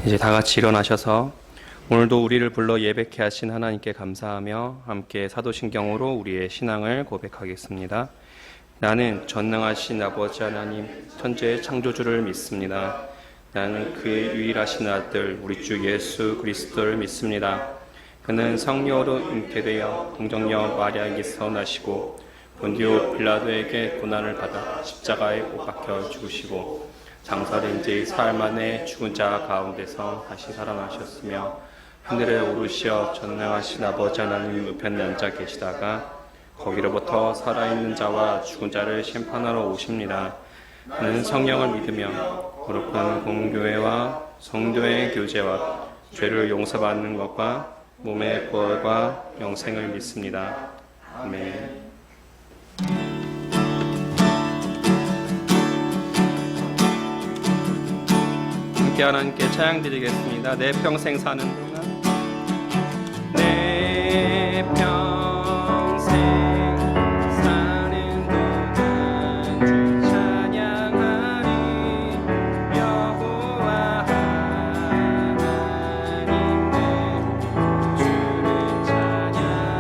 이제 다 같이 일어나셔서 오늘도 우리를 불러 예배케 하신 하나님께 감사하며 함께 사도신경으로 우리의 신앙을 고백하겠습니다. 나는 전능하신 아버지 하나님 천지의 창조주를 믿습니다. 나는 그의 유일하신 아들 우리 주 예수 그리스도를 믿습니다. 그는 성령으로 잉태되어 동정녀 마리아에게서 나시고 본디오 빌라도에게 고난을 받아 십자가에 못 박혀 죽으시고 장사된 지 사흘 만에 죽은 자 가운데서 다시 살아나셨으며 하늘에 오르시어 전능하신 아버지 하나님 우편에 앉아 계시다가 거기로부터 살아있는 자와 죽은 자를 심판하러 오십니다. 나는 성령을 믿으며 거룩한 공교회와 성도의 교제와 죄를 용서받는 것과 몸의 부활과 영생을 믿습니다. 아멘. 함께 하나님께 찬양 드리겠습니다. 내 평생 사는 동안 내 평생 사는 동안 주 찬양하리 여호와 하나님 내 주를 찬양하리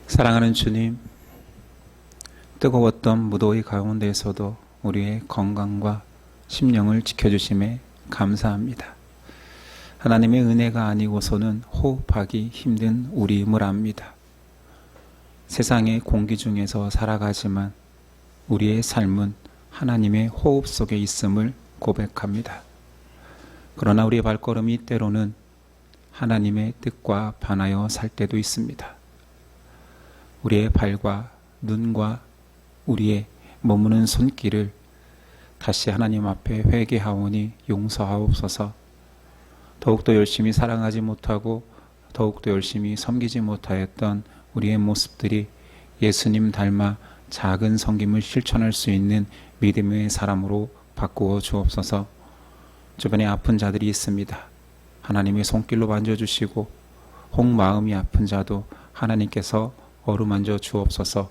사랑하는 주님, 뜨거웠던 무더위 가운데에서도 우리의 건강과 심령을 지켜주심에 감사합니다. 하나님의 은혜가 아니고서는 호흡하기 힘든 우리임을 압니다. 세상의 공기 중에서 살아가지만 우리의 삶은 하나님의 호흡 속에 있음을 고백합니다. 그러나 우리의 발걸음이 때로는 하나님의 뜻과 반하여 살 때도 있습니다. 우리의 발과 눈과 우리의 머무는 손길을 다시 하나님 앞에 회개하오니 용서하옵소서. 더욱더 열심히 사랑하지 못하고 더욱더 열심히 섬기지 못하였던 우리의 모습들이 예수님 닮아 작은 섬김을 실천할 수 있는 믿음의 사람으로 바꾸어 주옵소서. 주변에 아픈 자들이 있습니다. 하나님의 손길로 만져주시고 혹 마음이 아픈 자도 하나님께서 어루만져 주옵소서.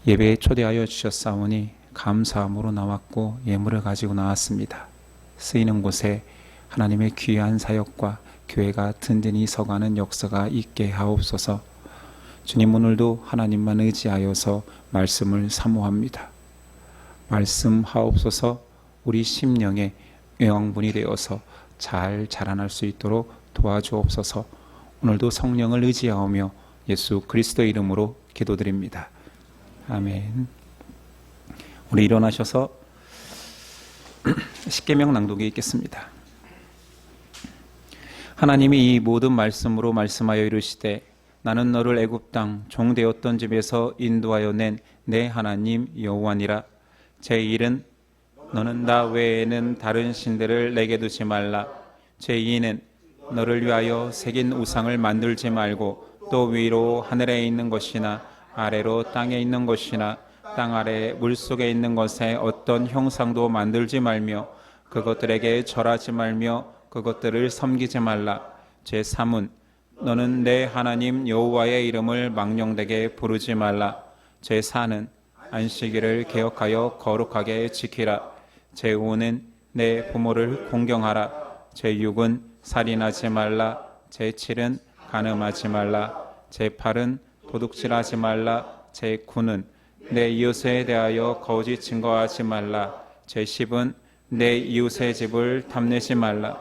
예배에 초대하여 주셨사오니 감사함으로 나왔고 예물을 가지고 나왔습니다. 쓰이는 곳에 하나님의 귀한 사역과 교회가 든든히 서가는 역사가 있게 하옵소서. 주님, 오늘도 하나님만 의지하여서 말씀을 사모합니다. 말씀하옵소서. 우리 심령의 영양분이 되어서 잘 자라날 수 있도록 도와주옵소서. 오늘도 성령을 의지하오며 예수 그리스도 이름으로 기도드립니다. 아멘. 우리 일어나셔서 십계명 낭독에 있겠습니다. 하나님이 이 모든 말씀으로 말씀하여 이르시되 나는 너를 애굽 땅 종되었던 집에서 인도하여 낸 내 하나님 여호와니라. 제1은 너는 나 외에는 다른 신들을 내게 두지 말라. 제2는 너를 위하여 새긴 우상을 만들지 말고 또 위로 하늘에 있는 것이나 아래로 땅에 있는 것이나 땅 아래 물속에 있는 것에 어떤 형상도 만들지 말며 그것들에게 절하지 말며 그것들을 섬기지 말라. 제3은 너는 내 하나님 여호와의 이름을 망령되게 부르지 말라. 제4는 안식일을 개혁하여 거룩하게 지키라. 제5는 내 부모를 공경하라. 제6은 살인하지 말라. 제7은 간음하지 말라. 제8은 도둑질하지 말라. 제9는 내 이웃에 대하여 거짓 증거하지 말라. 제10은 내 이웃의 집을 탐내지 말라.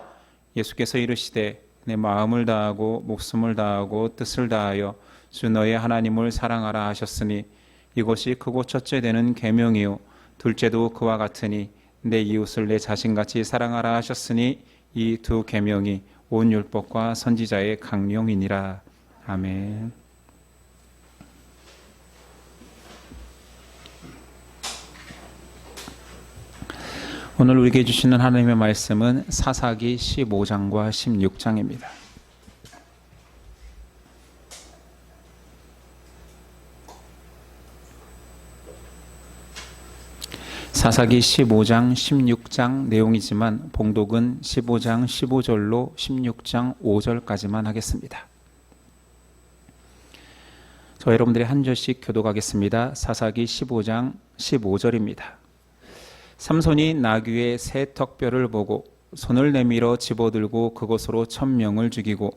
예수께서 이르시되 내 마음을 다하고 목숨을 다하고 뜻을 다하여 주 너의 하나님을 사랑하라 하셨으니 이것이 크고 첫째 되는 계명이요 둘째도 그와 같으니 내 이웃을 내 자신같이 사랑하라 하셨으니 이 두 계명이 온 율법과 선지자의 강령이니라. 아멘. 오늘 우리에게 주시는 하나님의 말씀은 사사기 15장과 16장입니다. 사사기 15장, 16장 내용이지만 봉독은 15장 15절로 16장 5절까지만 하겠습니다. 저 여러분들이 한 절씩 교독하겠습니다. 사사기 15장 15절입니다. 삼손이 나귀의 새 턱뼈를 보고 손을 내밀어 집어들고 그것으로 1000명을 죽이고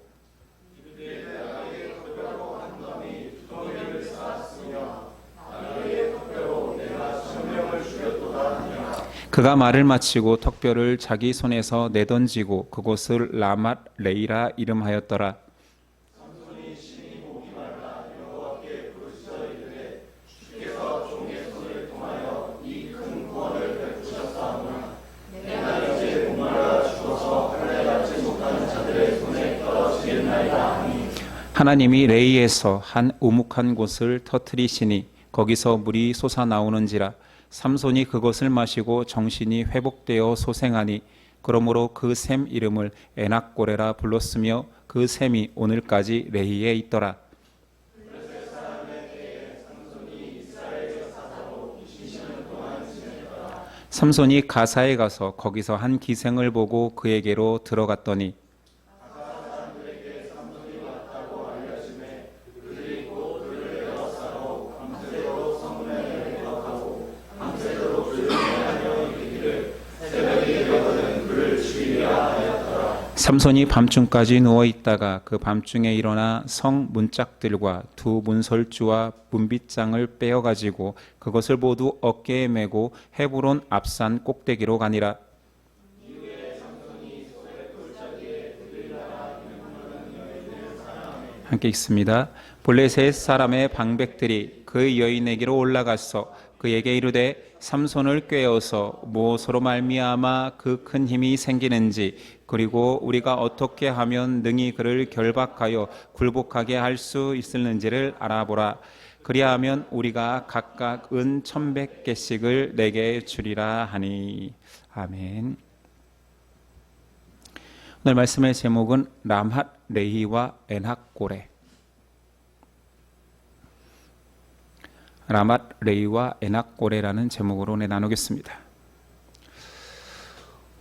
그가 말을 마치고 턱뼈를 자기 손에서 내던지고 그곳을 라맛 레이라 이름하였더라. 하나님이 레이에서 한 우묵한 곳을 터뜨리시니 거기서 물이 솟아나오는지라. 삼손이 그것을 마시고 정신이 회복되어 소생하니 그러므로 그 샘 이름을 에낙고레라 불렀으며 그 샘이 오늘까지 레이에 있더라. 삼손이 가사에 가서 거기서 한 기생을 보고 그에게로 들어갔더니 삼손이 밤중까지 누워 있다가 그 밤중에 일어나 성 문짝들과 두 문설주와 문빗장을 빼어 가지고 그것을 모두 어깨에 메고 헤브론 앞산 꼭대기로 가니라. 함께 읽습니다. 블레셋 사람의 방백들이 그 여인에게로 올라가서 그에게 이르되 삼손을 꾀어서 무엇으로 말미암아 그 큰 힘이 생기는지 그리고 우리가 어떻게 하면 능히 그를 결박하여 굴복하게 할 수 있을는지를 알아보라. 그리하면 우리가 각각 은 1,100개씩을 내게 주리라 하니. 아멘. 오늘 말씀의 제목은 람핫 레히와 엔학고레. 라맛 레이와 에낙고레라는 제목으로 나누겠습니다.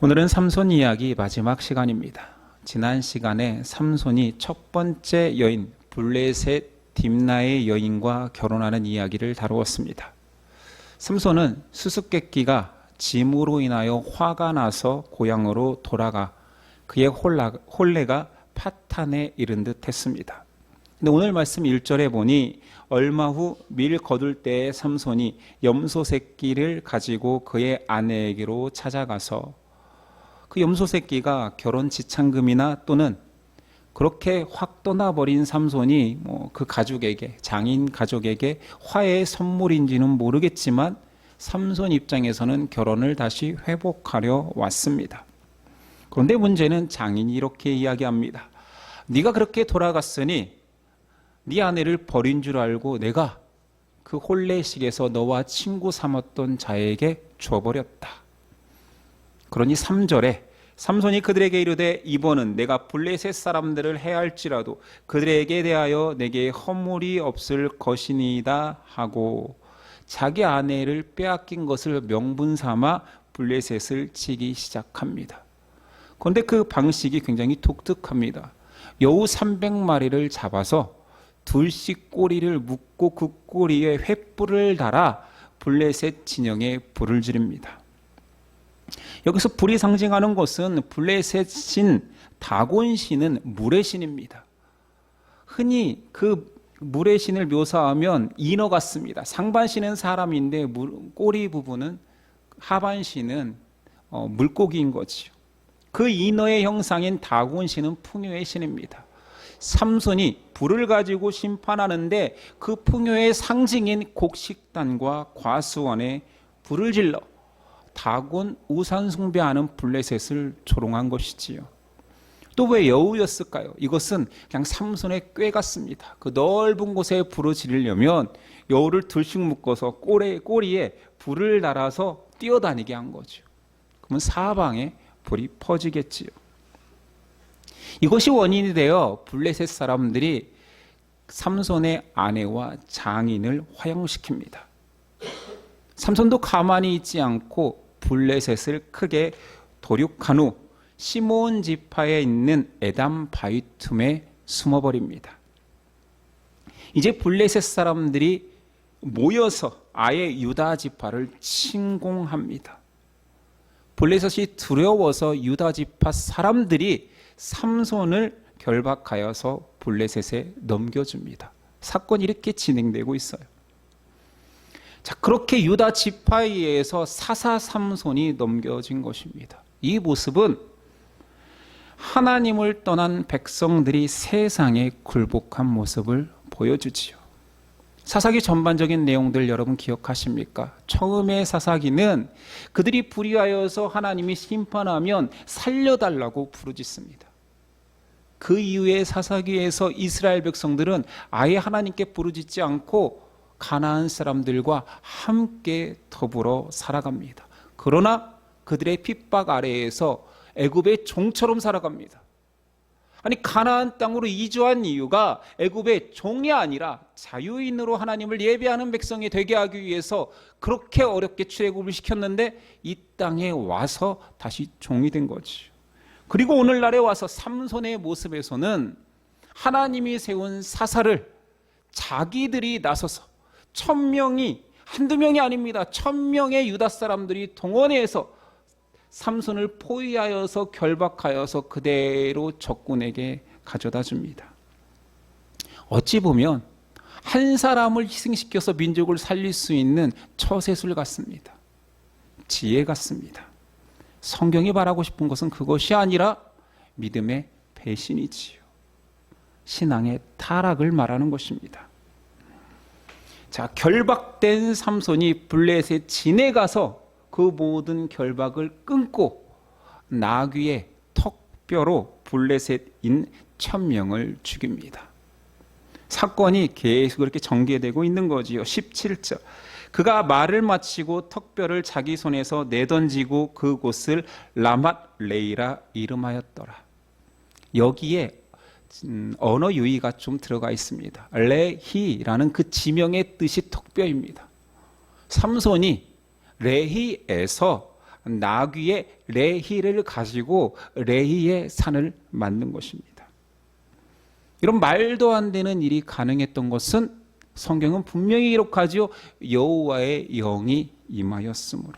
오늘은 삼손 이야기 마지막 시간입니다. 지난 시간에 삼손이 첫 번째 여인 블레셋 딥나의 여인과 결혼하는 이야기를 다루었습니다. 삼손은 수수께끼가 짐으로 인하여 화가 나서 고향으로 돌아가 그의 혼례가 파탄에 이른 듯 했습니다. 근데 오늘 말씀 1절에 보니 얼마 후 밀 거둘 때에 삼손이 염소 새끼를 가지고 그의 아내에게로 찾아가서 그 염소 새끼가 결혼 지참금이나 또는 그렇게 확 떠나버린 삼손이 그 가족에게, 장인 가족에게 화해의 선물인지는 모르겠지만 삼손 입장에서는 결혼을 다시 회복하려 왔습니다. 그런데 문제는 장인이 이렇게 이야기합니다. 네가 그렇게 돌아갔으니 네 아내를 버린 줄 알고 내가 그 혼례식에서 너와 친구 삼았던 자에게 줘버렸다. 그러니 3절에 삼손이 그들에게 이르되 이번은 내가 블레셋 사람들을 해할지라도 그들에게 대하여 내게 허물이 없을 것이니이다 하고 자기 아내를 빼앗긴 것을 명분 삼아 블레셋을 치기 시작합니다. 그런데 그 방식이 굉장히 독특합니다. 여우 300마리를 잡아서 둘씩 꼬리를 묶고 그 꼬리에 횃불을 달아 블레셋 진영에 불을 지릅니다. 여기서 불이 상징하는 것은 블레셋 신 다곤 신은 물의 신입니다. 흔히 그 물의 신을 묘사하면 인어 같습니다. 상반신은 사람인데 꼬리 부분은 하반신은 물고기인 거지요. 그 인어의 형상인 다곤 신은 풍요의 신입니다. 삼손이 불을 가지고 심판하는데 그 풍요의 상징인 곡식단과 과수원에 불을 질러 다곤 우상 숭배하는 블레셋을 조롱한 것이지요. 또 왜 여우였을까요? 이것은 그냥 삼손의 꾀 같습니다. 그 넓은 곳에 불을 지르려면 여우를 둘씩 묶어서 꼬리에 불을 달아서 뛰어다니게 한 거죠. 그러면 사방에 불이 퍼지겠지요. 이것이 원인이 되어 블레셋 사람들이 삼손의 아내와 장인을 화형시킵니다. 삼손도 가만히 있지 않고 블레셋을 크게 도륙한 후 시몬 지파에 있는 에담 바위 틈에 숨어버립니다. 이제 블레셋 사람들이 모여서 아예 유다 지파를 침공합니다. 블레셋이 두려워서 유다 지파 사람들이 삼손을 결박하여서 블레셋에 넘겨줍니다. 사건이 이렇게 진행되고 있어요. 자, 그렇게 유다 지파에 의해서 사사 삼손이 넘겨진 것입니다. 이 모습은 하나님을 떠난 백성들이 세상에 굴복한 모습을 보여주지요. 사사기 전반적인 내용들 여러분 기억하십니까? 처음에 사사기는 그들이 불의하여서 하나님이 심판하면 살려달라고 부르짖습니다. 그 이후에 사사기에서 이스라엘 백성들은 아예 하나님께 부르짖지 않고 가나안 사람들과 함께 더불어 살아갑니다. 그러나 그들의 핍박 아래에서 애굽의 종처럼 살아갑니다. 아니 가나안 땅으로 이주한 이유가 애굽의 종이 아니라 자유인으로 하나님을 예배하는 백성이 되게 하기 위해서 그렇게 어렵게 출애굽을 시켰는데 이 땅에 와서 다시 종이 된 거죠. 그리고 오늘날에 와서 삼손의 모습에서는 하나님이 세운 사사를 자기들이 나서서 1,000명이 한두 명이 아닙니다. 1,000명의 유다 사람들이 동원해서 삼손을 포위하여서 결박하여서 그대로 적군에게 가져다 줍니다. 어찌 보면 한 사람을 희생시켜서 민족을 살릴 수 있는 처세술 같습니다. 지혜 같습니다. 성경이 말하고 싶은 것은 그것이 아니라 믿음의 배신이지요. 신앙의 타락을 말하는 것입니다. 자, 결박된 삼손이 블레셋 진에 가서 그 모든 결박을 끊고 나귀의 턱뼈로 블레셋인 1000명을 죽입니다. 사건이 계속 그렇게 전개되고 있는 거지요. 17절. 그가 말을 마치고 턱뼈를 자기 손에서 내던지고 그곳을 라맛 레이라 이름하였더라. 여기에 언어 유희가 좀 들어가 있습니다. 레히라는 그 지명의 뜻이 턱뼈입니다. 삼손이 레히에서 나귀의 레히를 가지고 레히의 산을 만든 것입니다. 이런 말도 안 되는 일이 가능했던 것은 성경은 분명히 기록하죠. 여호와의 영이 임하였으므로.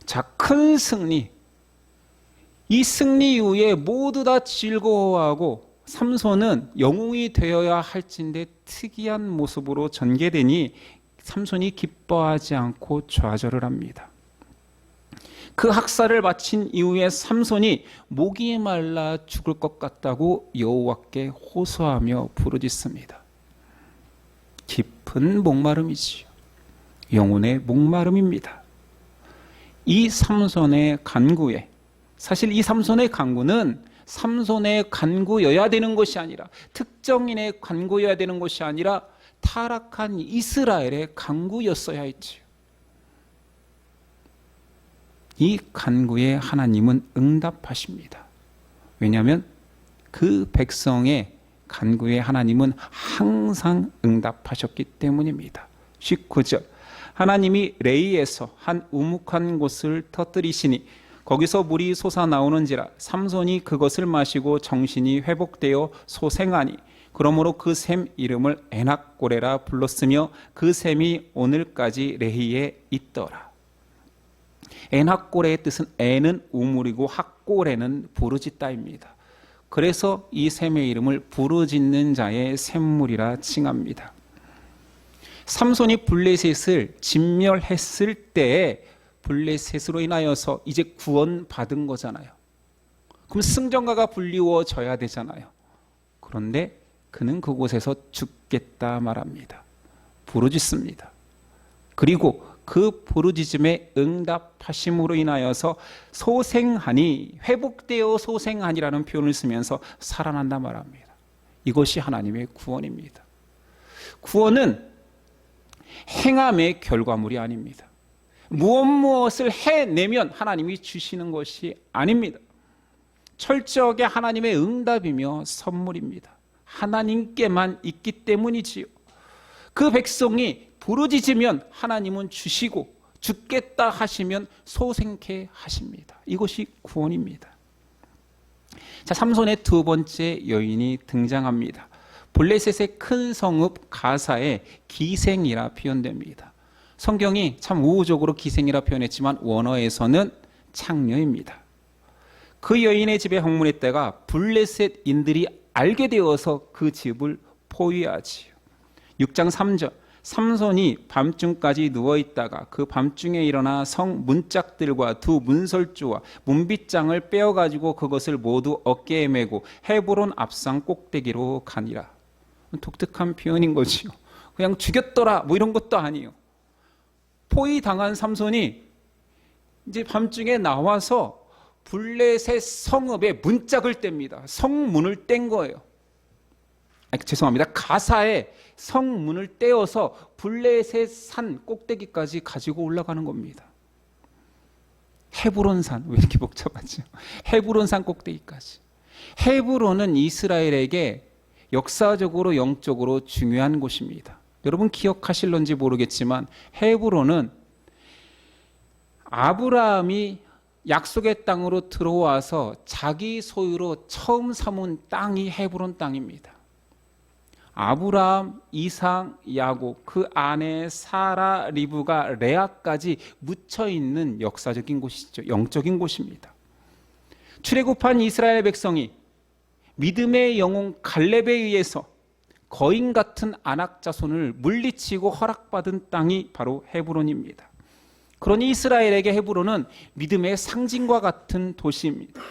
자, 큰 승리. 이 승리 이후에 모두 다 즐거워하고 삼손은 영웅이 되어야 할진데 특이한 모습으로 전개되니 삼손이 기뻐하지 않고 좌절을 합니다. 그 학살을 마친 이후에 삼손이 목이 말라 죽을 것 같다고 여호와께 호소하며 부르짖습니다. 깊은 목마름이지요. 영혼의 목마름입니다. 이 삼손의 간구에, 사실 이 삼손의 간구는 삼손의 간구여야 되는 것이 아니라, 특정인의 간구여야 되는 것이 아니라 타락한 이스라엘의 간구였어야 했지요. 이 간구에 하나님은 응답하십니다. 왜냐하면 그 백성의 간구에 하나님은 항상 응답하셨기 때문입니다. 19절. 하나님이 레이에서 한 우묵한 곳을 터뜨리시니 거기서 물이 솟아나오는지라 삼손이 그것을 마시고 정신이 회복되어 소생하니 그러므로 그 샘 이름을 에낙고레라 불렀으며 그 샘이 오늘까지 레히에 있더라. 에낙고레의 뜻은 에는 우물이고 학고레는 부르짖다입니다. 그래서 이 샘의 이름을 부르짖는 자의 샘물이라 칭합니다. 삼손이 블레셋을 진멸했을 때에 블레셋으로 인하여서 이제 구원받은 거잖아요. 그럼 승전가가 불리워져야 되잖아요. 그런데 그는 그곳에서 죽겠다 말합니다. 부르짖습니다. 그리고 그 부르짖음에 응답하심으로 인하여서 소생하니, 회복되어 소생하니라는 표현을 쓰면서 살아난다 말합니다. 이것이 하나님의 구원입니다. 구원은 행함의 결과물이 아닙니다. 무엇을 해내면 하나님이 주시는 것이 아닙니다. 철저하게 하나님의 응답이며 선물입니다. 하나님께만 있기 때문이지요. 그 백성이 부르짖으면 하나님은 주시고 죽겠다 하시면 소생케 하십니다. 이것이 구원입니다. 자, 삼손의 두 번째 여인이 등장합니다. 블레셋의 큰 성읍 가사의 기생이라 표현됩니다. 성경이 참 우호적으로 기생이라 표현했지만 원어에서는 창녀입니다. 그 여인의 집에 방문했다가 블레셋인들이 알게 되어서 그 집을 포위하지요. 6장 3절. 삼손이 밤중까지 누워있다가 그 밤중에 일어나 성 문짝들과 두 문설주와 문빗장을 빼어가지고 그것을 모두 어깨에 메고 헤브론 앞산 꼭대기로 가니라. 독특한 표현인 거지요. 그냥 죽였더라 뭐 이런 것도 아니에요. 포위당한 삼손이 이제 밤중에 나와서 블레셋 성읍에 문짝을 뗍니다. 성문을 뗀 거예요. 죄송합니다. 가사에 성문을 떼어서 블레셋 산 꼭대기까지 가지고 올라가는 겁니다. 헤브론 산, 왜 이렇게 복잡하죠? 헤브론 산 꼭대기까지. 헤브론은 이스라엘에게 역사적으로 영적으로 중요한 곳입니다. 여러분 기억하실런지 모르겠지만 헤브론은 아브라함이 약속의 땅으로 들어와서 자기 소유로 처음 삼은 땅이 헤브론 땅입니다. 아브라함, 이삭, 야곱, 그 안에 사라, 리브가, 레아까지 묻혀 있는 역사적인 곳이죠. 영적인 곳입니다. 출애굽한 이스라엘 백성이 믿음의 영웅 갈렙에 의해서 거인 같은 아낙 자손을 물리치고 허락받은 땅이 바로 헤브론입니다. 그러니 이스라엘에게 헤브론은 믿음의 상징과 같은 도시입니다.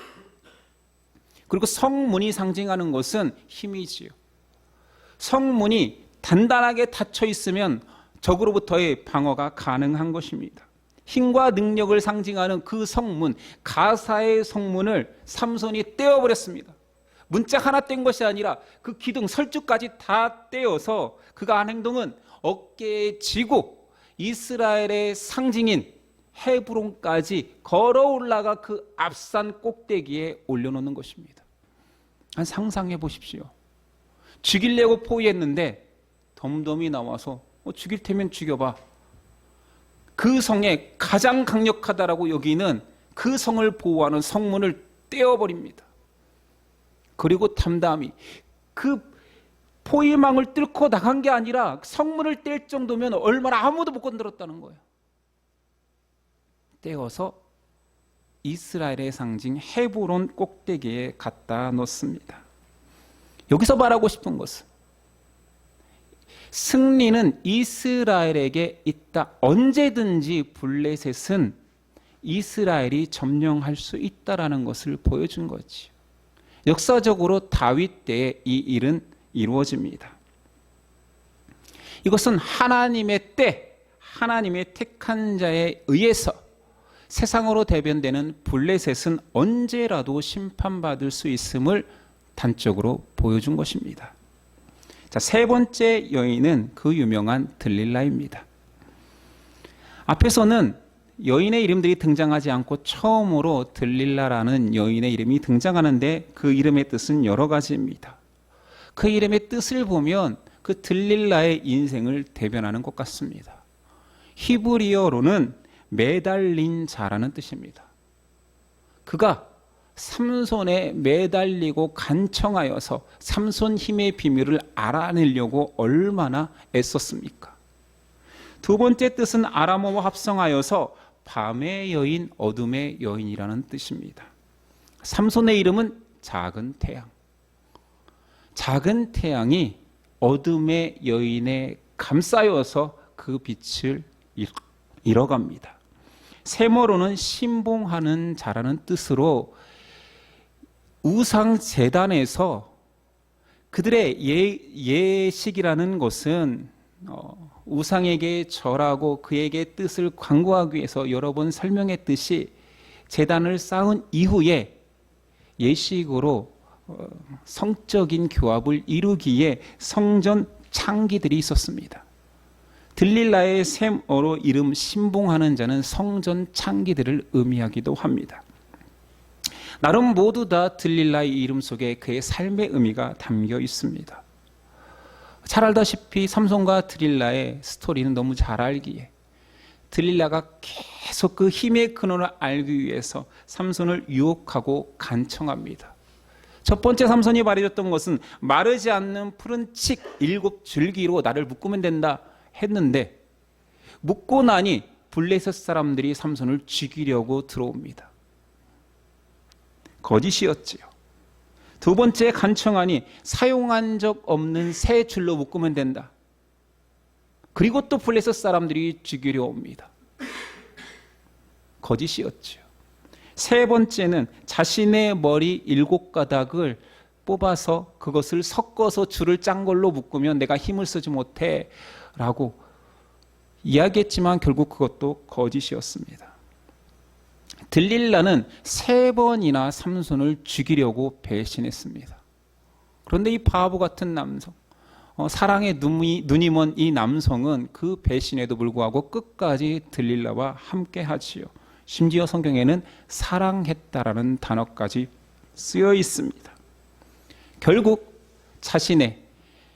그리고 성문이 상징하는 것은 힘이지요. 성문이 단단하게 닫혀 있으면 적으로부터의 방어가 가능한 것입니다. 힘과 능력을 상징하는 그 성문, 가사의 성문을 삼손이 떼어버렸습니다. 문짝 하나 뗀 것이 아니라 그 기둥, 설주까지 다 떼어서 그가 한 행동은 어깨에 지고 이스라엘의 상징인 헤브론까지 걸어 올라가 그 앞산 꼭대기에 올려놓는 것입니다. 한 상상해 보십시오. 죽이려고 포위했는데 덤덤히 나와서 죽일 테면 죽여봐. 그 성에 가장 강력하다라고 여기는 그 성을 보호하는 성문을 떼어버립니다. 그리고 담담히 그 포위망을 뚫고 나간 게 아니라 성문을 뗄 정도면 얼마나 아무도 못 건드렸다는 거예요. 떼어서 이스라엘의 상징 헤브론 꼭대기에 갖다 놓습니다. 여기서 말하고 싶은 것은 승리는 이스라엘에게 있다. 언제든지 블레셋은 이스라엘이 점령할 수 있다라는 것을 보여준 거지요. 역사적으로 다윗 때에 이 일은 이루어집니다. 이것은 하나님의 때, 하나님의 택한 자에 의해서 세상으로 대변되는 블레셋은 언제라도 심판받을 수 있음을 단적으로 보여준 것입니다. 자, 세 번째 여인은 그 유명한 들릴라입니다. 앞에서는 여인의 이름들이 등장하지 않고 처음으로 들릴라라는 여인의 이름이 등장하는데 그 이름의 뜻은 여러 가지입니다. 그 이름의 뜻을 보면 그 들릴라의 인생을 대변하는 것 같습니다. 히브리어로는 매달린 자라는 뜻입니다. 그가 삼손에 매달리고 간청하여서 삼손 힘의 비밀을 알아내려고 얼마나 애썼습니까? 두 번째 뜻은 아람어와 합성하여서 밤의 여인, 어둠의 여인이라는 뜻입니다. 삼손의 이름은 작은 태양. 작은 태양이 어둠의 여인에 감싸여서 그 빛을 잃어갑니다. 세모로는 신봉하는 자라는 뜻으로 우상 제단에서 그들의 예식이라는 것은 우상에게 절하고 그에게 뜻을 광고하기 위해서 여러 번 설명했듯이 제단을 쌓은 이후에 예식으로 성적인 교합을 이루기에 성전 창기들이 있었습니다. 들릴라의 셈어로 이름 신봉하는 자는 성전 창기들을 의미하기도 합니다. 나름 모두 다 들릴라의 이름 속에 그의 삶의 의미가 담겨 있습니다. 잘 알다시피 삼손과 들릴라의 스토리는 너무 잘 알기에 들릴라가 계속 그 힘의 근원을 알기 위해서 삼손을 유혹하고 간청합니다. 첫 번째 삼손이 말해줬던 것은 마르지 않는 푸른 칡 7줄기로 나를 묶으면 된다 했는데 묶고 나니 블레셋 사람들이 삼손을 죽이려고 들어옵니다. 거짓이었지요. 두 번째 간청하니 사용한 적 없는 새 줄로 묶으면 된다. 그리고 또 블레셋 사람들이 죽이려 옵니다. 거짓이었지요. 세 번째는 자신의 머리 7가닥을 뽑아서 그것을 섞어서 줄을 짠 걸로 묶으면 내가 힘을 쓰지 못해 라고 이야기했지만 결국 그것도 거짓이었습니다. 들릴라는 3번이나 삼손을 죽이려고 배신했습니다. 그런데 이 바보 같은 남성, 사랑의 눈이 먼 이 남성은 그 배신에도 불구하고 끝까지 들릴라와 함께 하지요. 심지어 성경에는 사랑했다라는 단어까지 쓰여 있습니다. 결국 자신의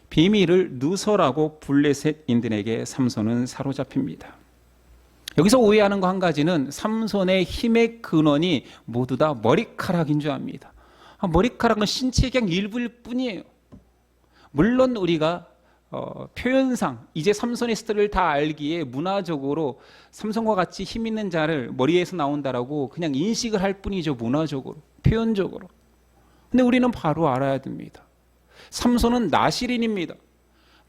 비밀을 누설하고 블레셋인들에게 삼손은 사로잡힙니다. 여기서 오해하는 거 한 가지는 삼손의 힘의 근원이 모두 다 머리카락인 줄 압니다. 머리카락은 신체의 그냥 일부일 뿐이에요. 물론 우리가 표현상 이제 삼손의 스토리를 다 알기에 문화적으로 삼손과 같이 힘 있는 자를 머리에서 나온다라고 그냥 인식을 할 뿐이죠. 문화적으로, 표현적으로. 근데 우리는 바로 알아야 됩니다. 삼손은 나실인입니다.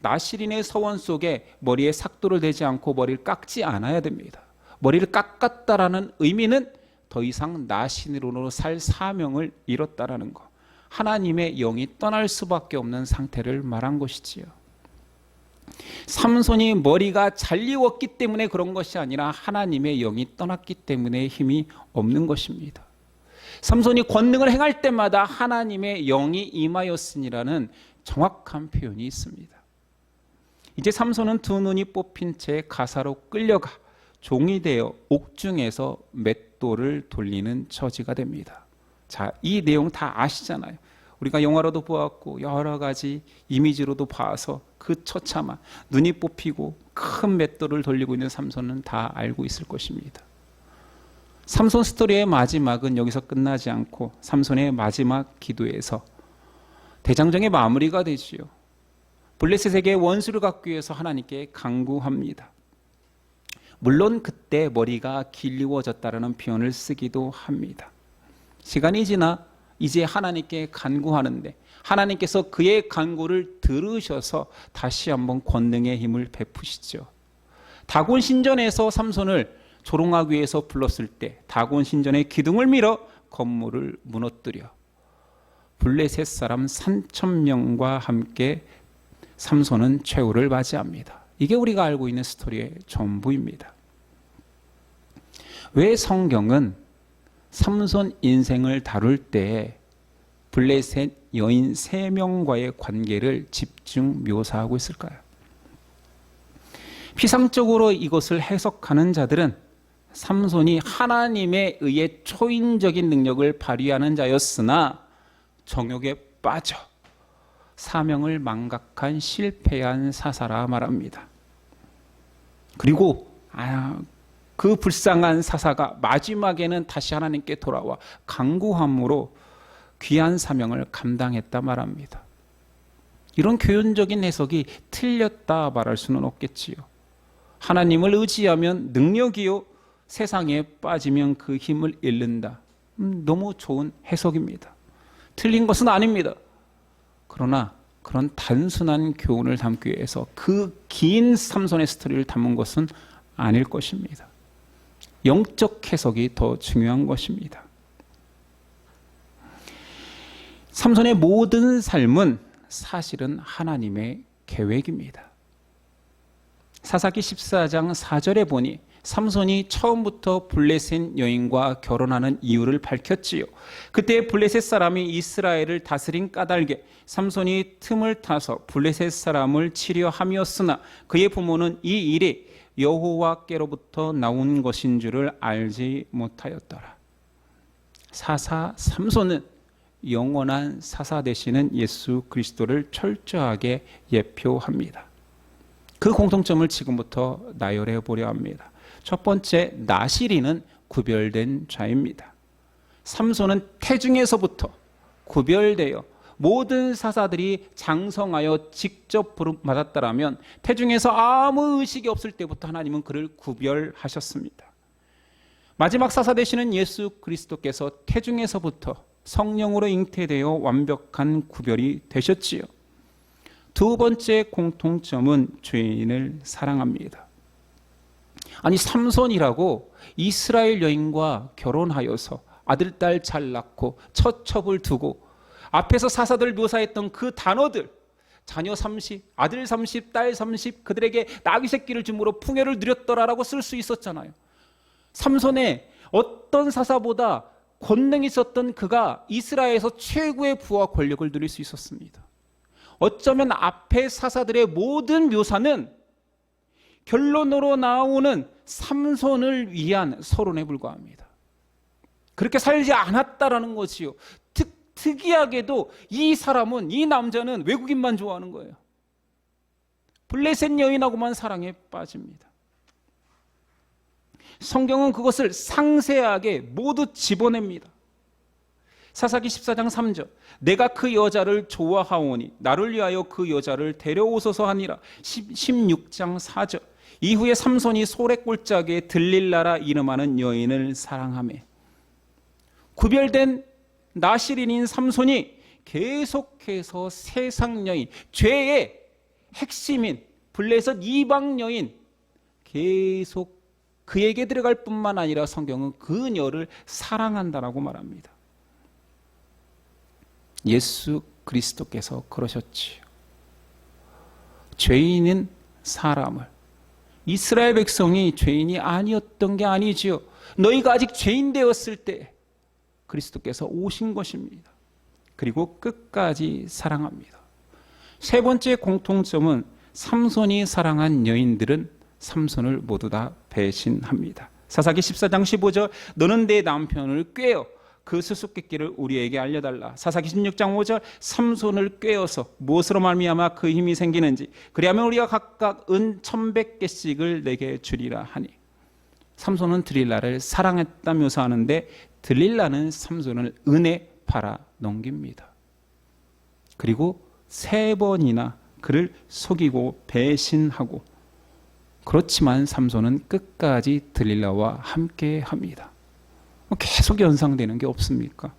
나실인의 서원 속에 머리에 삭도를 대지 않고 머리를 깎지 않아야 됩니다. 머리를 깎았다라는 의미는 더 이상 나신으로 살 사명을 잃었다라는 것, 하나님의 영이 떠날 수밖에 없는 상태를 말한 것이지요. 삼손이 머리가 잘리웠기 때문에 그런 것이 아니라 하나님의 영이 떠났기 때문에 힘이 없는 것입니다. 삼손이 권능을 행할 때마다 하나님의 영이 임하였으니라는 정확한 표현이 있습니다. 이제 삼손은 두 눈이 뽑힌 채 가사로 끌려가 종이 되어 옥중에서 맷돌을 돌리는 처지가 됩니다. 자, 이 내용 다 아시잖아요. 우리가 영화로도 보았고 여러 가지 이미지로도 봐서 그 처참한 눈이 뽑히고 큰 맷돌을 돌리고 있는 삼손은 다 알고 있을 것입니다. 삼손 스토리의 마지막은 여기서 끝나지 않고 삼손의 마지막 기도에서 대장정의 마무리가 되지요. 블레셋에게 원수를 갚기 위해서 하나님께 간구합니다. 물론 그때 머리가 길리워졌다라는 표현을 쓰기도 합니다. 시간이 지나 이제 하나님께 간구하는데 하나님께서 그의 간구를 들으셔서 다시 한번 권능의 힘을 베푸시죠. 다곤 신전에서 삼손을 조롱하기 위해서 불렀을 때 다곤 신전의 기둥을 밀어 건물을 무너뜨려 블레셋 사람 3,000명과 함께 삼손은 최후를 맞이합니다. 이게 우리가 알고 있는 스토리의 전부입니다. 왜 성경은 삼손 인생을 다룰 때 블레셋 여인 3명과의 관계를 집중 묘사하고 있을까요? 피상적으로 이것을 해석하는 자들은 삼손이 하나님에 의해 초인적인 능력을 발휘하는 자였으나 정욕에 빠져 사명을 망각한 실패한 사사라 말합니다. 그리고 그 불쌍한 사사가 마지막에는 다시 하나님께 돌아와 간구함으로 귀한 사명을 감당했다 말합니다. 이런 교훈적인 해석이 틀렸다 말할 수는 없겠지요. 하나님을 의지하면 능력이요, 세상에 빠지면 그 힘을 잃는다. 너무 좋은 해석입니다. 틀린 것은 아닙니다. 그러나 그런 단순한 교훈을 담기 위해서 그 긴 삼손의 스토리를 담은 것은 아닐 것입니다. 영적 해석이 더 중요한 것입니다. 삼손의 모든 삶은 사실은 하나님의 계획입니다. 사사기 14장 4절에 보니 삼손이 처음부터 블레셋 여인과 결혼하는 이유를 밝혔지요. 그때 블레셋 사람이 이스라엘을 다스린 까닭에 삼손이 틈을 타서 블레셋 사람을 치려함이었으나 그의 부모는 이 일이 여호와께로부터 나온 것인 줄을 알지 못하였더라. 사사 삼손은 영원한 사사 되시는 예수 그리스도를 철저하게 예표합니다. 그 공통점을 지금부터 나열해 보려 합니다. 첫 번째, 나실인은 구별된 자입니다. 삼손은 태중에서부터 구별되어 모든 사사들이 장성하여 직접 부름받았다라면 태중에서 아무 의식이 없을 때부터 하나님은 그를 구별하셨습니다. 마지막 사사 되시는 예수 그리스도께서 태중에서부터 성령으로 잉태되어 완벽한 구별이 되셨지요. 두 번째 공통점은 죄인을 사랑합니다. 아니, 삼손이라고 이스라엘 여인과 결혼하여서 아들, 딸 잘 낳고 처첩을 두고 앞에서 사사들 묘사했던 그 단어들, 자녀 30, 아들 30, 딸 30, 그들에게 나귀 새끼를 줌으로 풍요를 누렸더라라고 쓸 수 있었잖아요. 삼손의 어떤 사사보다 권능이 있었던 그가 이스라엘에서 최고의 부와 권력을 누릴 수 있었습니다. 어쩌면 앞에 사사들의 모든 묘사는 결론으로 나오는 삼손을 위한 서론에 불과합니다. 그렇게 살지 않았다라는 것이요. 특이하게도 이 사람은, 이 남자는 외국인만 좋아하는 거예요. 블레셋 여인하고만 사랑에 빠집니다. 성경은 그것을 상세하게 모두 집어냅니다. 사사기 14장 3절 내가 그 여자를 좋아하오니 나를 위하여 그 여자를 데려오소서 하니라. 16장 4절 이후에 삼손이 소래골짜기에 들릴라라 이름하는 여인을 사랑하매 구별된 나실인인 삼손이 계속해서 세상 여인, 죄의 핵심인 블레셋 이방 여인 계속 그에게 들어갈 뿐만 아니라 성경은 그녀를 사랑한다라고 말합니다. 예수 그리스도께서 그러셨지요. 죄인인 사람을, 이스라엘 백성이 죄인이 아니었던 게 아니지요. 너희가 아직 죄인 되었을 때 그리스도께서 오신 것입니다. 그리고 끝까지 사랑합니다. 세 번째 공통점은 삼손이 사랑한 여인들은 삼손을 모두 다 배신합니다. 사사기 14장 15절 너는 내 남편을 꾀어 그 수수께끼를 우리에게 알려달라. 사사기 16장 5절 삼손을 꾀어서 무엇으로 말미암아 그 힘이 생기는지 그리하면 우리가 각각 은 1,100개씩을 내게 주리라 하니. 삼손은 들릴라를 사랑했다 묘사하는데 들릴라는 삼손을 은에 팔아 넘깁니다. 그리고 3번이나 그를 속이고 배신하고, 그렇지만 삼손은 끝까지 들릴라와 함께합니다. 계속 연상되는 게 없습니까?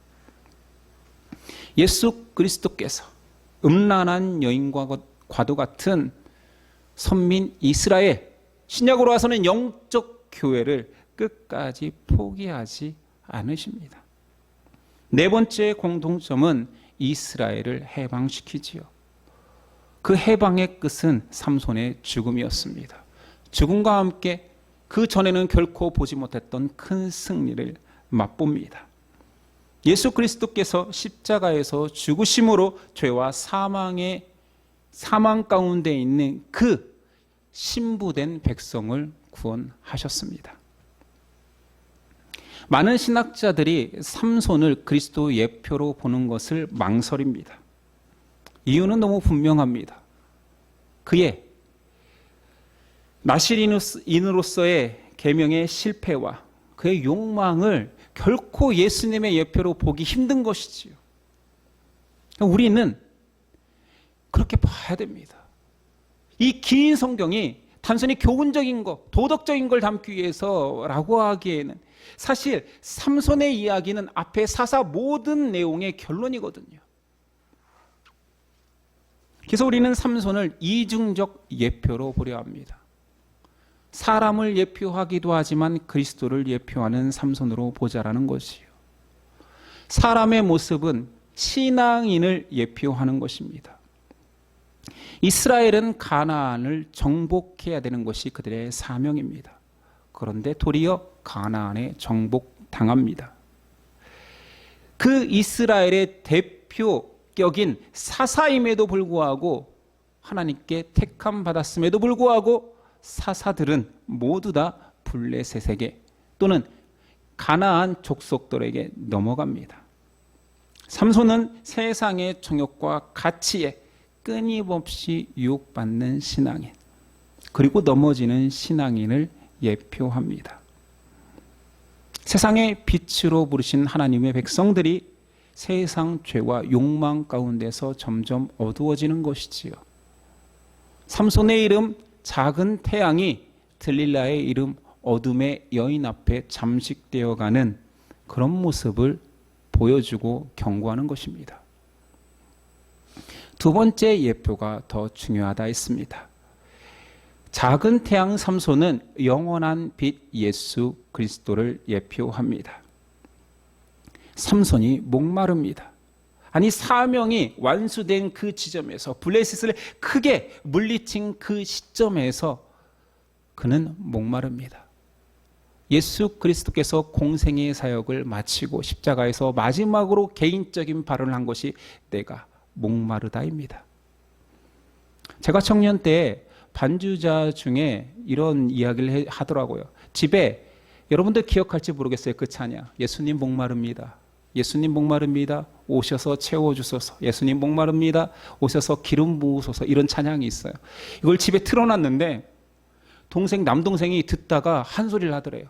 예수 그리스도께서 음란한 여인과도 같은 선민 이스라엘, 신약으로 와서는 영적 교회를 끝까지 포기하지 않으십니다. 네 번째 공통점은 이스라엘을 해방시키지요. 그 해방의 끝은 삼손의 죽음이었습니다. 죽음과 함께 그 전에는 결코 보지 못했던 큰 승리를 맛봅니다. 예수 그리스도께서 십자가에서 죽으심으로 죄와 사망 가운데 있는 그 신부된 백성을 구원하셨습니다. 많은 신학자들이 삼손을 그리스도 예표로 보는 것을 망설입니다. 이유는 너무 분명합니다. 그의 나실인으로서의 계명의 실패와 그의 욕망을 결코 예수님의 예표로 보기 힘든 것이지요. 우리는 그렇게 봐야 됩니다. 이 긴 성경이 단순히 교훈적인 것, 도덕적인 걸 담기 위해서라고 하기에는 사실 삼손의 이야기는 앞에 사사 모든 내용의 결론이거든요. 그래서 우리는 삼손을 이중적 예표로 보려 합니다. 사람을 예표하기도 하지만 그리스도를 예표하는 삼손으로 보자라는 것이요. 사람의 모습은 신앙인을 예표하는 것입니다. 이스라엘은 가나안을 정복해야 되는 것이 그들의 사명입니다. 그런데 도리어 가나안에 정복당합니다. 그 이스라엘의 대표격인 사사임에도 불구하고, 하나님께 택함 받았음에도 불구하고 사사들은 모두 다 블레셋에게 또는 가나안 족속들에게 넘어갑니다. 삼손은 세상의 정욕과 가치에 끊임없이 유혹받는 신앙인, 그리고 넘어지는 신앙인을 예표합니다. 세상의 빛으로 부르신 하나님의 백성들이 세상 죄와 욕망 가운데서 점점 어두워지는 것이지요. 삼손의 이름 작은 태양이 들릴라의 이름 어둠의 여인 앞에 잠식되어가는 그런 모습을 보여주고 경고하는 것입니다. 두 번째 예표가 더 중요하다 했습니다. 작은 태양 삼손은 영원한 빛 예수 그리스도를 예표합니다. 삼손이 목마릅니다. 아니, 사명이 완수된 그 지점에서, 블레셋을 크게 물리친 그 시점에서 그는 목마릅니다. 예수 그리스도께서 공생의 사역을 마치고 십자가에서 마지막으로 개인적인 발언을 한 것이 내가 목마르다입니다. 제가 청년 때 반주자 중에 이런 이야기를 하더라고요. 집에, 여러분들 기억할지 모르겠어요, 그 찬양. 예수님 목마릅니다. 예수님 목마릅니다. 오셔서 채워주소서. 예수님 목마릅니다. 오셔서 기름 부으소서. 이런 찬양이 있어요. 이걸 집에 틀어놨는데 남동생이 듣다가 한 소리를 하더래요.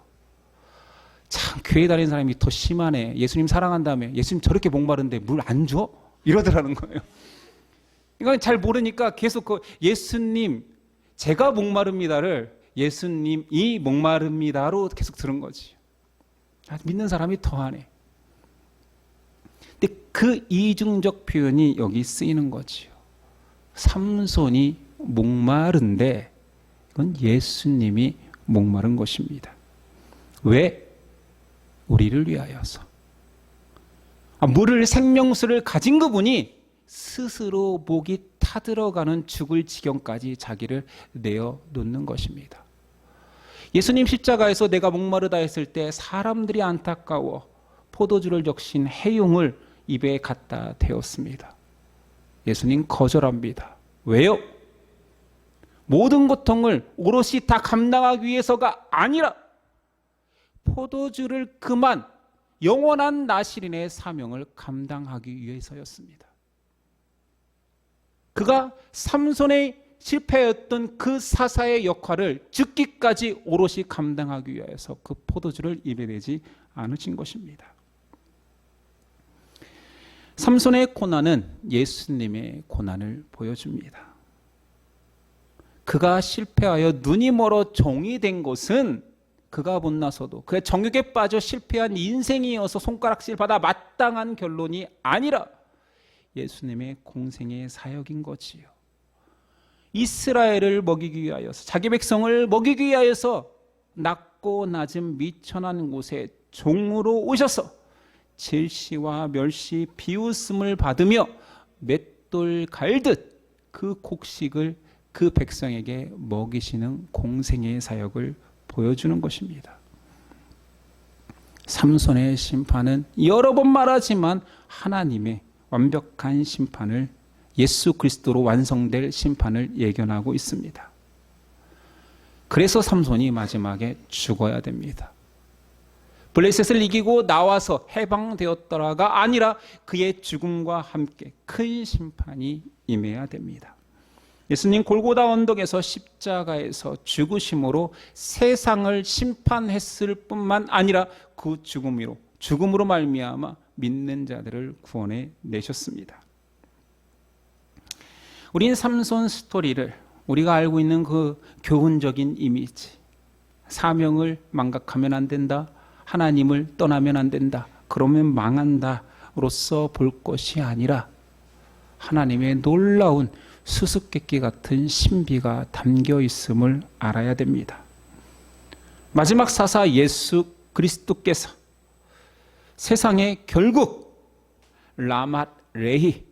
참 교회 다니는 사람이 더 심하네. 예수님 사랑한다며. 예수님 저렇게 목마른데 물 안 줘? 이러더라는 거예요. 이건 잘 모르니까 계속 그 예수님 제가 목마릅니다를 예수님이 목마릅니다로 계속 들은 거지. 믿는 사람이 더하네. 근데 그 이중적 표현이 여기 쓰이는 거지요. 삼손이 목마른데 이건 예수님이 목마른 것입니다. 왜? 우리를 위하여서. 물을 생명수를 가진 그분이 스스로 목이 타들어가는 죽을 지경까지 자기를 내어놓는 것입니다. 예수님 십자가에서 내가 목마르다 했을 때 사람들이 안타까워 포도주를 적신 해용을 입에 갖다 대었습니다. 예수님 거절합니다. 왜요? 모든 고통을 오롯이 다 감당하기 위해서가 아니라 포도주를 그만 영원한 나시린의 사명을 감당하기 위해서였습니다. 그가 삼손의 실패였던 그 사사의 역할을 죽기까지 오롯이 감당하기 위해서 그 포도주를 입에 대지 않으신 것입니다. 삼손의 고난은 예수님의 고난을 보여줍니다. 그가 실패하여 눈이 멀어 종이 된 것은 그가 못나서도 그의 정욕에 빠져 실패한 인생이어서 손가락질 받아 마땅한 결론이 아니라 예수님의 공생의 사역인 거지요. 이스라엘을 먹이기 위하여서 자기 백성을 먹이기 위하여서 낮고 낮은 미천한 곳에 종으로 오셔서 질시와 멸시 비웃음을 받으며 맷돌 갈듯 그 곡식을 그 백성에게 먹이시는 공생의 사역을 보여주는 것입니다. 삼손의 심판은 여러 번 말하지만 하나님의 완벽한 심판을 예수 그리스도로 완성될 심판을 예견하고 있습니다. 그래서 삼손이 마지막에 죽어야 됩니다. 블레셋을 이기고 나와서 해방되었더라가 아니라 그의 죽음과 함께 큰 심판이 임해야 됩니다. 예수님 골고다 언덕에서 십자가에서 죽으심으로 세상을 심판했을 뿐만 아니라 그 죽음으로 말미암아 믿는 자들을 구원해 내셨습니다. 우린 삼손 스토리를 우리가 알고 있는 그 교훈적인 이미지, 사명을 망각하면 안 된다, 하나님을 떠나면 안 된다, 그러면 망한다로서 볼 것이 아니라 하나님의 놀라운 수수께끼 같은 신비가 담겨 있음을 알아야 됩니다. 마지막 사사 예수 그리스도께서 세상에 결국 라맛 레히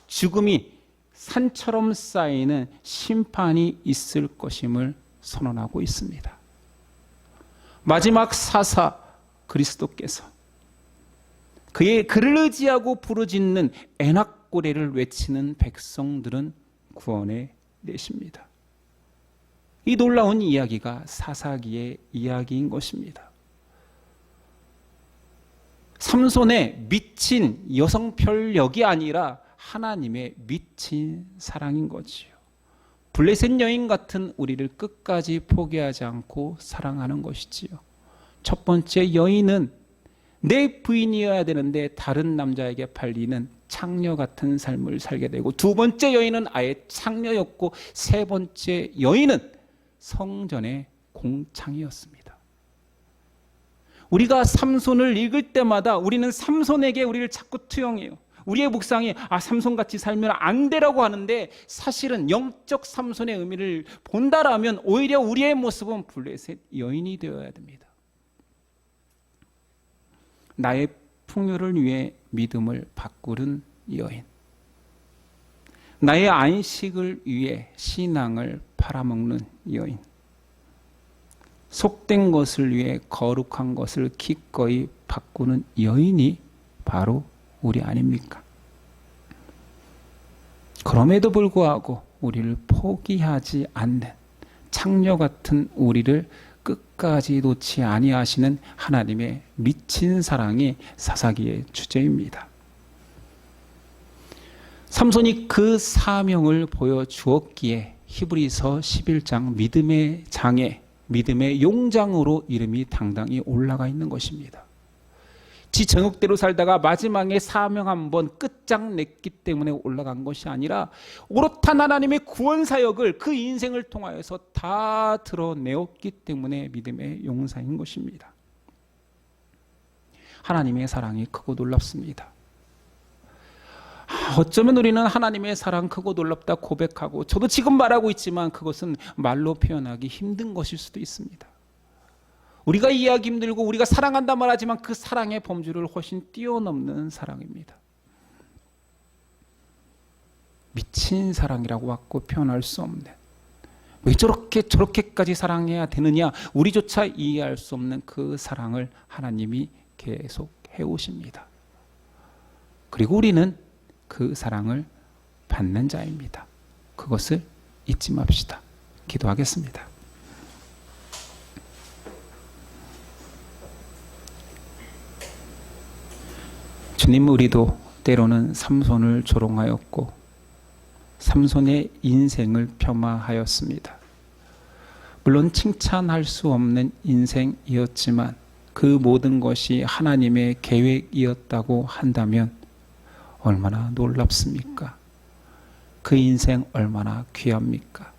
죽음이 산처럼 쌓이는 심판이 있을 것임을 선언하고 있습니다. 마지막 사사 그리스도께서 그의 그를 의지하고 부르짖는 애낙고레를 외치는 백성들은 구원해 내십니다. 이 놀라운 이야기가 사사기의 이야기인 것입니다. 삼손의 미친 여성편력이 아니라 하나님의 미친 사랑인 거지요. 블레셋 여인 같은 우리를 끝까지 포기하지 않고 사랑하는 것이지요. 첫 번째 여인은 내 부인이어야 되는데 다른 남자에게 팔리는 창녀 같은 삶을 살게 되고, 두 번째 여인은 아예 창녀였고, 세 번째 여인은 성전의 공창이었습니다. 우리가 삼손을 읽을 때마다 우리는 삼손에게 우리를 자꾸 투영해요. 우리의 묵상이 삼손같이 살면 안 되라고 하는데, 사실은 영적 삼손의 의미를 본다라면 오히려 우리의 모습은 블레셋 여인이 되어야 됩니다. 나의 풍요를 위해 믿음을 바꾸는 여인, 나의 안식을 위해 신앙을 팔아먹는 여인, 속된 것을 위해 거룩한 것을 기꺼이 바꾸는 여인이 바로 우리 아닙니까? 그럼에도 불구하고 우리를 포기하지 않는 창녀 같은 우리를 끝까지 놓지 아니하시는 하나님의 미친 사랑이 사사기의 주제입니다. 삼손이 그 사명을 보여주었기에 히브리서 11장 믿음의 장에 믿음의 용장으로 이름이 당당히 올라가 있는 것입니다. 지 정욕대로 살다가 마지막에 사명 한번 끝장냈기 때문에 올라간 것이 아니라 오롯한 하나님의 구원 사역을 그 인생을 통하여서 다 드러내었기 때문에 믿음의 용사인 것입니다. 하나님의 사랑이 크고 놀랍습니다. 어쩌면 우리는 하나님의 사랑 크고 놀랍다 고백하고, 저도 지금 말하고 있지만 그것은 말로 표현하기 힘든 것일 수도 있습니다. 우리가 이해하기 힘들고 우리가 사랑한다 말하지만 그 사랑의 범주를 훨씬 뛰어넘는 사랑입니다. 미친 사랑이라고 갖고 표현할 수 없는, 왜 저렇게까지 사랑해야 되느냐, 우리조차 이해할 수 없는 그 사랑을 하나님이 계속 해오십니다. 그리고 우리는 그 사랑을 받는 자입니다. 그것을 잊지 맙시다. 기도하겠습니다. 주님, 우리도 때로는 삼손을 조롱하였고 삼손의 인생을 폄하하였습니다. 물론 칭찬할 수 없는 인생이었지만 그 모든 것이 하나님의 계획이었다고 한다면 얼마나 놀랍습니까? 그 인생 얼마나 귀합니까?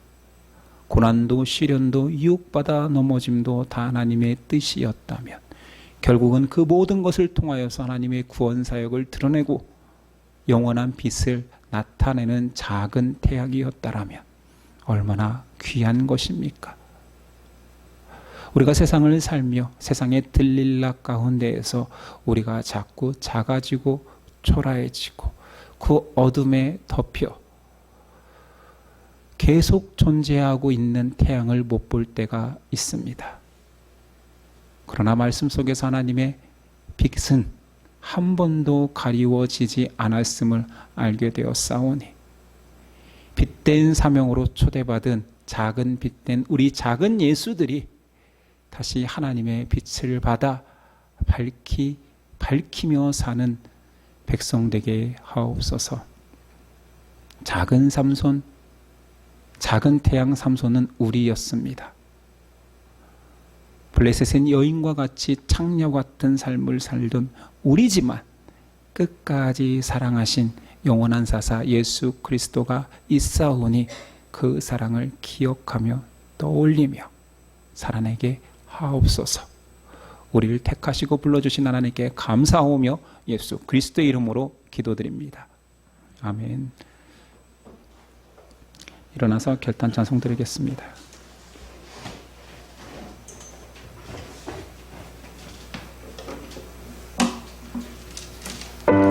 고난도 시련도 유혹받아 넘어짐도 다 하나님의 뜻이었다면, 결국은 그 모든 것을 통하여서 하나님의 구원 사역을 드러내고 영원한 빛을 나타내는 작은 태양이었다라면 얼마나 귀한 것입니까? 우리가 세상을 살며 세상의 들릴락 가운데에서 우리가 자꾸 작아지고 초라해지고 그 어둠에 덮여 계속 존재하고 있는 태양을 못 볼 때가 있습니다. 그러나 말씀 속에서 하나님의 빛은 한 번도 가리워지지 않았음을 알게 되었사오니, 빛된 사명으로 초대받은 작은 빛된 우리 작은 예수들이 다시 하나님의 빛을 받아 밝히며 사는 백성 되게 하옵소서. 작은 삼손, 작은 태양 삼손은 우리였습니다. 블레셋은 여인과 같이 창녀 같은 삶을 살던 우리지만 끝까지 사랑하신 영원한 사사 예수 그리스도가 있사오니 그 사랑을 기억하며 떠올리며 살아내게 하옵소서. 우리를 택하시고 불러주신 하나님께 감사하오며 예수 그리스도의 이름으로 기도드립니다. 아멘. 일어나서 결단 찬송 드리겠습니다. 예수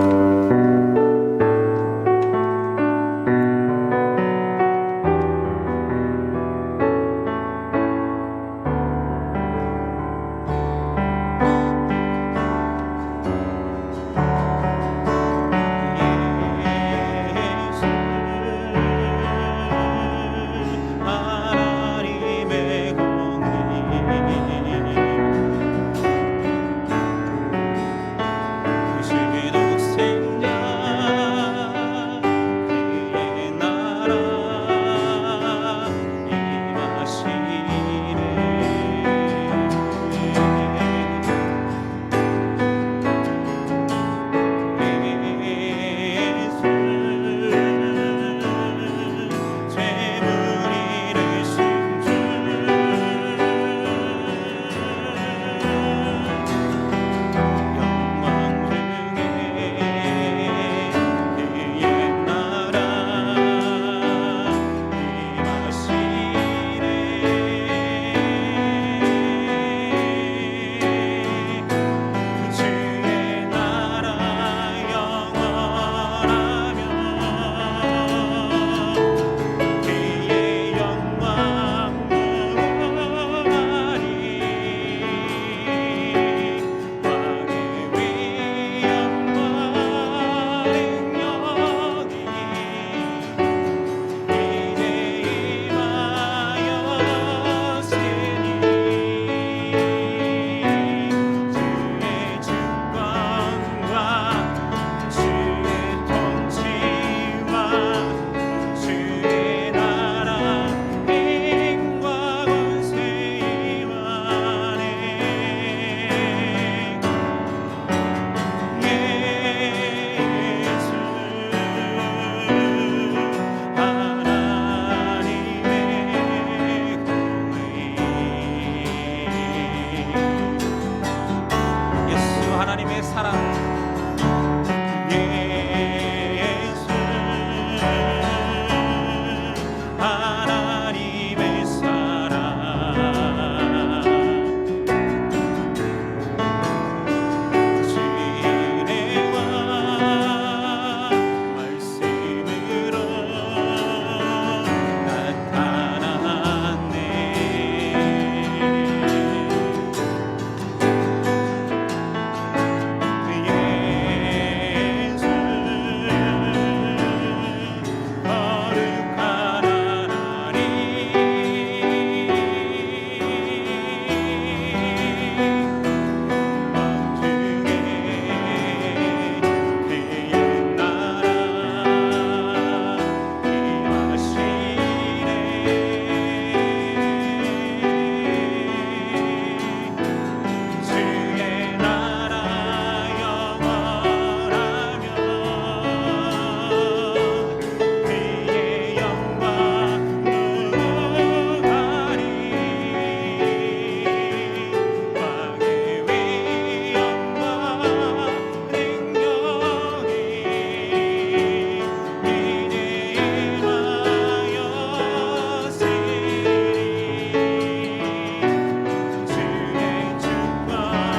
하나님의 사랑 지혜와 말씀으로 나타났네. 예수 거룩한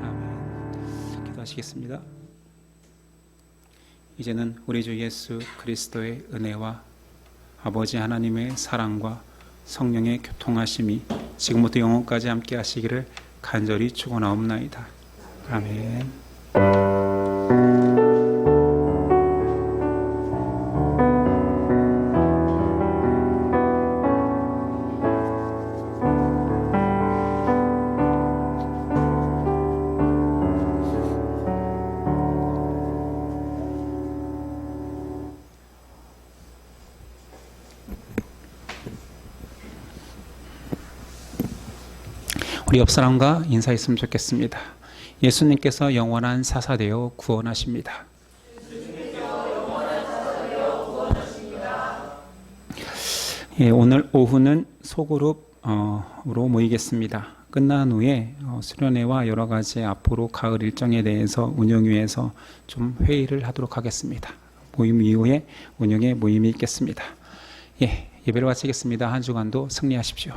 하나님 기도하시겠습니다. 이제는 우리 주 예수 그리스도의 은혜와 아버지 하나님의 사랑과 성령의 교통하심이 지금부터 영원까지 함께 하시기를 간절히 축원하옵나이다. 아멘. 우리 옆 사람과 인사했으면 좋겠습니다. 예수님께서 영원한 사사되어 구원하십니다. 예, 오늘 오후는 소그룹으로 모이겠습니다. 끝난 후에 수련회와 여러 가지 앞으로 가을 일정에 대해서 운영위에서 좀 회의를 하도록 하겠습니다. 모임 이후에 운영에 모임이 있겠습니다. 예, 예배를 마치겠습니다. 한 주간도 승리하십시오.